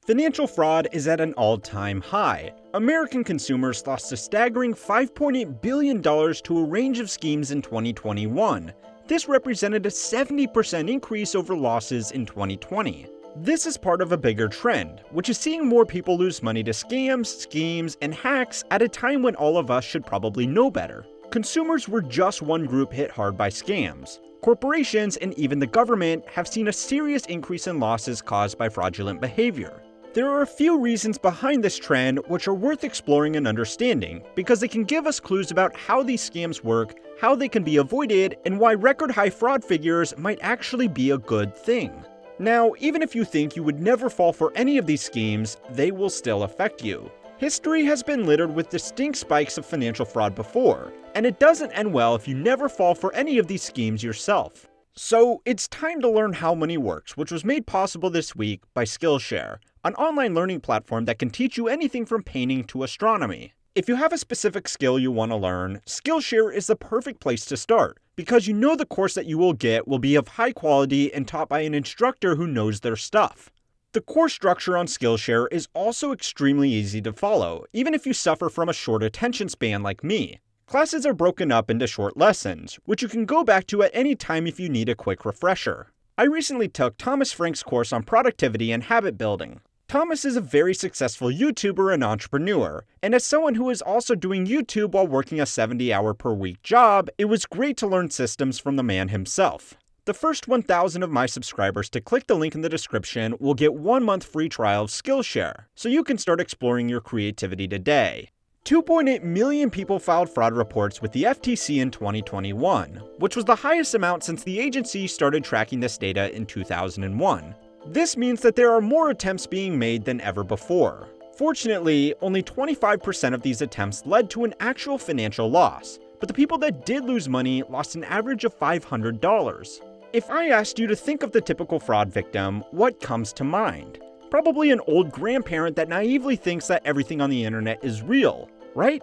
Financial fraud is at an all-time high. American consumers lost a staggering $5.8 billion to a range of schemes in 2021. This represented a 70% increase over losses in 2020. This is part of a bigger trend, which is seeing more people lose money to scams, schemes, and hacks at a time when all of us should probably know better. Consumers were just one group hit hard by scams. Corporations and even the government have seen a serious increase in losses caused by fraudulent behavior. There are a few reasons behind this trend which are worth exploring and understanding, because they can give us clues about how these scams work, how they can be avoided, and why record-high fraud figures might actually be a good thing. Now, even if you think you would never fall for any of these schemes, they will still affect you. History has been littered with distinct spikes of financial fraud before, and it doesn't end well if you never fall for any of these schemes yourself. So, it's time to learn how money works, which was made possible this week by Skillshare, an online learning platform that can teach you anything from painting to astronomy. If you have a specific skill you want to learn, Skillshare is the perfect place to start, because you know the course that you will get will be of high quality and taught by an instructor who knows their stuff. The course structure on Skillshare is also extremely easy to follow, even if you suffer from a short attention span like me. Classes are broken up into short lessons, which you can go back to at any time if you need a quick refresher. I recently took Thomas Frank's course on productivity and habit building. Thomas is a very successful YouTuber and entrepreneur, and as someone who is also doing YouTube while working a 70-hour-per-week job, it was great to learn systems from the man himself. The first 1,000 of my subscribers to click the link in the description will get 1 month free trial of Skillshare, so you can start exploring your creativity today. 2.8 million people filed fraud reports with the FTC in 2021, which was the highest amount since the agency started tracking this data in 2001. This means that there are more attempts being made than ever before. Fortunately, only 25% of these attempts led to an actual financial loss, but the people that did lose money lost an average of $500. If I asked you to think of the typical fraud victim, what comes to mind? Probably an old grandparent that naively thinks that everything on the internet is real, right?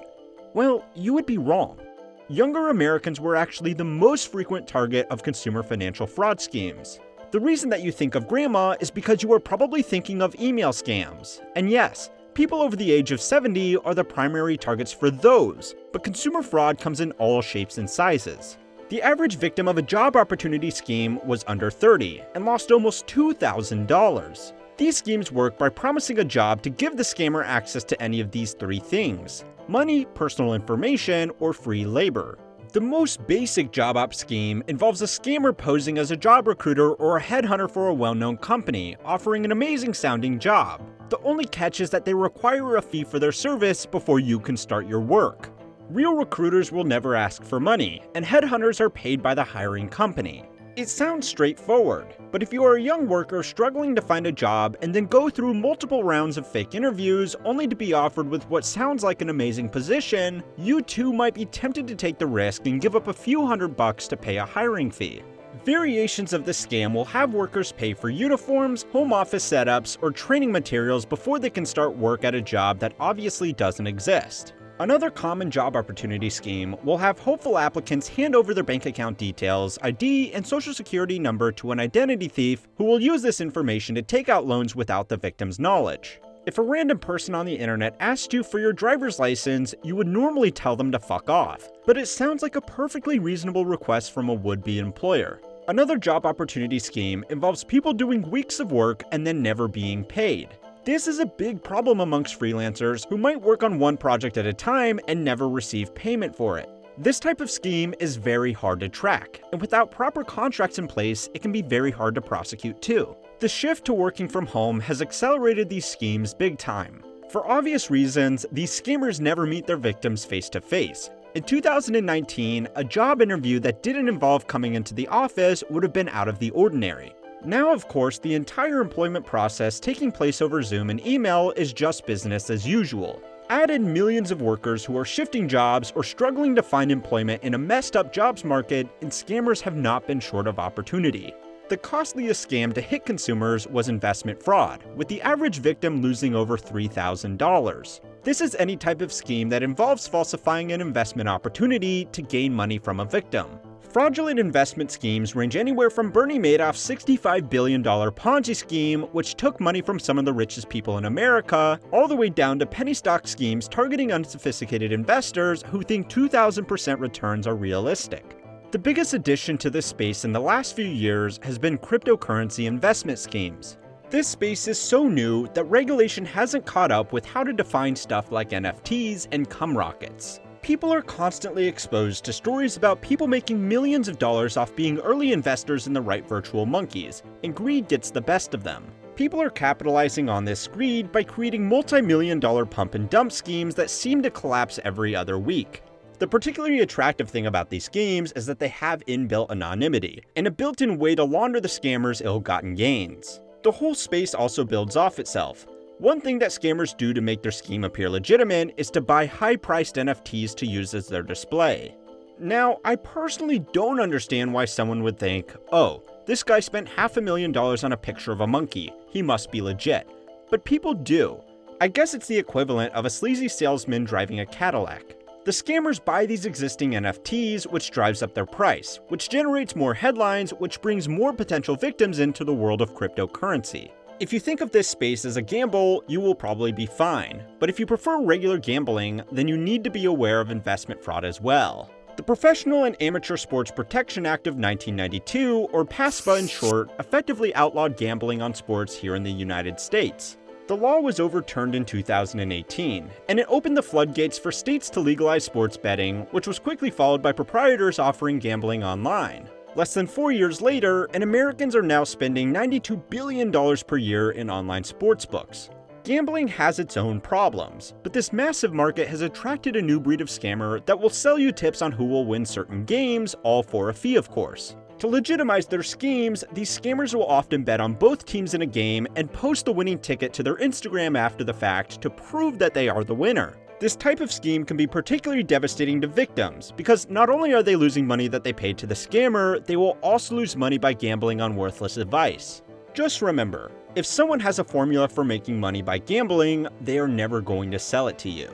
Well, you would be wrong. Younger Americans were actually the most frequent target of consumer financial fraud schemes. The reason that you think of grandma is because you are probably thinking of email scams. And yes, people over the age of 70 are the primary targets for those, but consumer fraud comes in all shapes and sizes. The average victim of a job opportunity scheme was under 30 and lost almost $2,000. These schemes work by promising a job to give the scammer access to any of these three things: money, personal information, or free labor. The most basic job op scheme involves a scammer posing as a job recruiter or a headhunter for a well-known company, offering an amazing sounding job. The only catch is that they require a fee for their service before you can start your work. Real recruiters will never ask for money, and headhunters are paid by the hiring company. It sounds straightforward, but if you are a young worker struggling to find a job and then go through multiple rounds of fake interviews only to be offered with what sounds like an amazing position, you too might be tempted to take the risk and give up a few $100 to pay a hiring fee. Variations of this scam will have workers pay for uniforms, home office setups, or training materials before they can start work at a job that obviously doesn't exist. Another common job opportunity scheme will have hopeful applicants hand over their bank account details, ID, and social security number to an identity thief who will use this information to take out loans without the victim's knowledge. If a random person on the internet asked you for your driver's license, you would normally tell them to fuck off, but it sounds like a perfectly reasonable request from a would-be employer. Another job opportunity scheme involves people doing weeks of work and then never being paid. This is a big problem amongst freelancers who might work on one project at a time and never receive payment for it. This type of scheme is very hard to track, and without proper contracts in place, it can be very hard to prosecute too. The shift to working from home has accelerated these schemes big time. For obvious reasons, these scammers never meet their victims face to face. In 2019, a job interview that didn't involve coming into the office would have been out of the ordinary. Now, of course, the entire employment process taking place over Zoom and email is just business as usual. Add in millions of workers who are shifting jobs or struggling to find employment in a messed up jobs market, and scammers have not been short of opportunity. The costliest scam to hit consumers was investment fraud, with the average victim losing over $3,000. This is any type of scheme that involves falsifying an investment opportunity to gain money from a victim. Fraudulent investment schemes range anywhere from Bernie Madoff's $65 billion Ponzi scheme, which took money from some of the richest people in America, all the way down to penny stock schemes targeting unsophisticated investors who think 2,000% returns are realistic. The biggest addition to this space in the last few years has been cryptocurrency investment schemes. This space is so new that regulation hasn't caught up with how to define stuff like NFTs and cum rockets. People are constantly exposed to stories about people making millions of dollars off being early investors in the right virtual monkeys, and greed gets the best of them. People are capitalizing on this greed by creating multi-million-dollar pump and dump schemes that seem to collapse every other week. The particularly attractive thing about these schemes is that they have inbuilt anonymity, and a built-in way to launder the scammers' ill-gotten gains. The whole space also builds off itself. One thing that scammers do to make their scheme appear legitimate is to buy high-priced NFTs to use as their display. Now, I personally don't understand why someone would think, oh, this guy spent $500,000 on a picture of a monkey, he must be legit. But people do. I guess it's the equivalent of a sleazy salesman driving a Cadillac. The scammers buy these existing NFTs, which drives up their price, which generates more headlines, which brings more potential victims into the world of cryptocurrency. If you think of this space as a gamble, you will probably be fine. But if you prefer regular gambling, then you need to be aware of investment fraud as well. The Professional and Amateur Sports Protection Act of 1992, or PASPA in short, effectively outlawed gambling on sports here in the United States. The law was overturned in 2018, and it opened the floodgates for states to legalize sports betting, which was quickly followed by proprietors offering gambling online. Less than 4 years later, and Americans are now spending $92 billion per year in online sportsbooks. Gambling has its own problems, but this massive market has attracted a new breed of scammer that will sell you tips on who will win certain games, all for a fee of course. To legitimize their schemes, these scammers will often bet on both teams in a game and post the winning ticket to their Instagram after the fact to prove that they are the winner. This type of scheme can be particularly devastating to victims, because not only are they losing money that they paid to the scammer, they will also lose money by gambling on worthless advice. Just remember, if someone has a formula for making money by gambling, they are never going to sell it to you.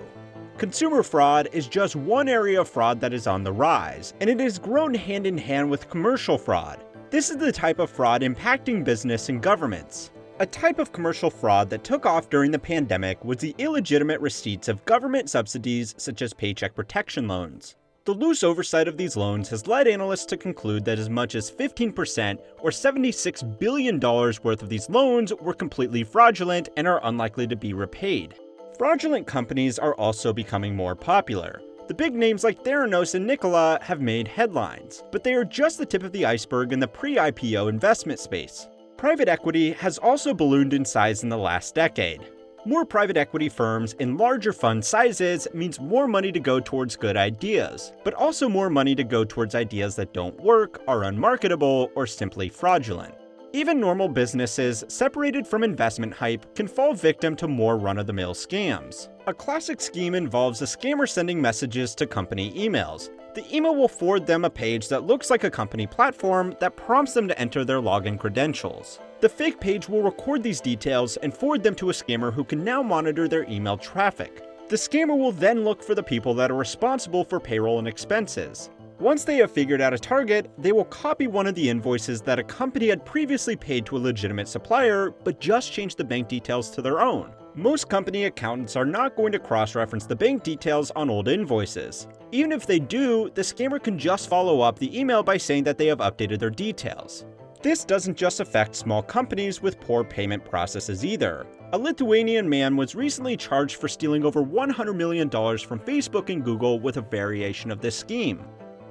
Consumer fraud is just one area of fraud that is on the rise, and it has grown hand in hand with commercial fraud. This is the type of fraud impacting business and governments. A type of commercial fraud that took off during the pandemic was the illegitimate receipts of government subsidies such as paycheck protection loans. The loose oversight of these loans has led analysts to conclude that as much as 15% or $76 billion worth of these loans were completely fraudulent and are unlikely to be repaid. Fraudulent companies are also becoming more popular. The big names like Theranos and Nikola have made headlines, but they are just the tip of the iceberg in the pre-IPO investment space. Private equity has also ballooned in size in the last decade. More private equity firms in larger fund sizes means more money to go towards good ideas, but also more money to go towards ideas that don't work, are unmarketable, or simply fraudulent. Even normal businesses, separated from investment hype, can fall victim to more run-of-the-mill scams. A classic scheme involves a scammer sending messages to company emails. The email will forward them a page that looks like a company platform that prompts them to enter their login credentials. The fake page will record these details and forward them to a scammer who can now monitor their email traffic. The scammer will then look for the people that are responsible for payroll and expenses. Once they have figured out a target, they will copy one of the invoices that a company had previously paid to a legitimate supplier, but just change the bank details to their own. Most company accountants are not going to cross-reference the bank details on old invoices. Even if they do, the scammer can just follow up the email by saying that they have updated their details. This doesn't just affect small companies with poor payment processes either. A Lithuanian man was recently charged for stealing over $100 million from Facebook and Google with a variation of this scheme.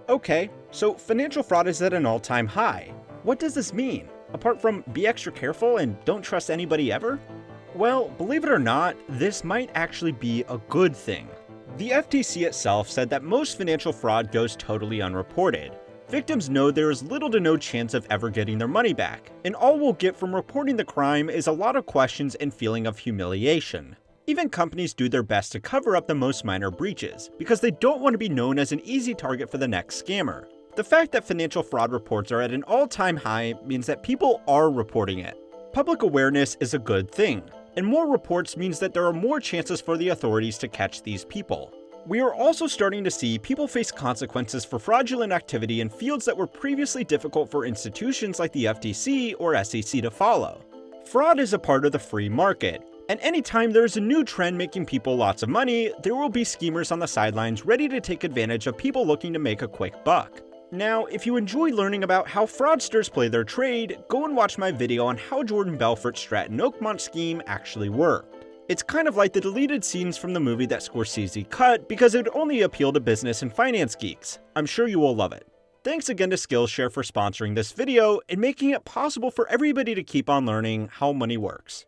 Okay, so financial fraud is at an all-time high. What does this mean? Apart from be extra careful and don't trust anybody ever? Well, believe it or not, this might actually be a good thing. The FTC itself said that most financial fraud goes totally unreported. Victims know there is little to no chance of ever getting their money back, and all we'll get from reporting the crime is a lot of questions and feeling of humiliation. Even companies do their best to cover up the most minor breaches, because they don't want to be known as an easy target for the next scammer. The fact that financial fraud reports are at an all-time high means that people are reporting it. Public awareness is a good thing, and more reports means that there are more chances for the authorities to catch these people. We are also starting to see people face consequences for fraudulent activity in fields that were previously difficult for institutions like the FTC or SEC to follow. Fraud is a part of the free market, and anytime there is a new trend making people lots of money, there will be schemers on the sidelines ready to take advantage of people looking to make a quick buck. Now, if you enjoy learning about how fraudsters play their trade, go and watch my video on how Jordan Belfort's Stratton Oakmont scheme actually worked. It's kind of like the deleted scenes from the movie that Scorsese cut because it would only appeal to business and finance geeks. I'm sure you will love it. Thanks again to Skillshare for sponsoring this video and making it possible for everybody to keep on learning how money works.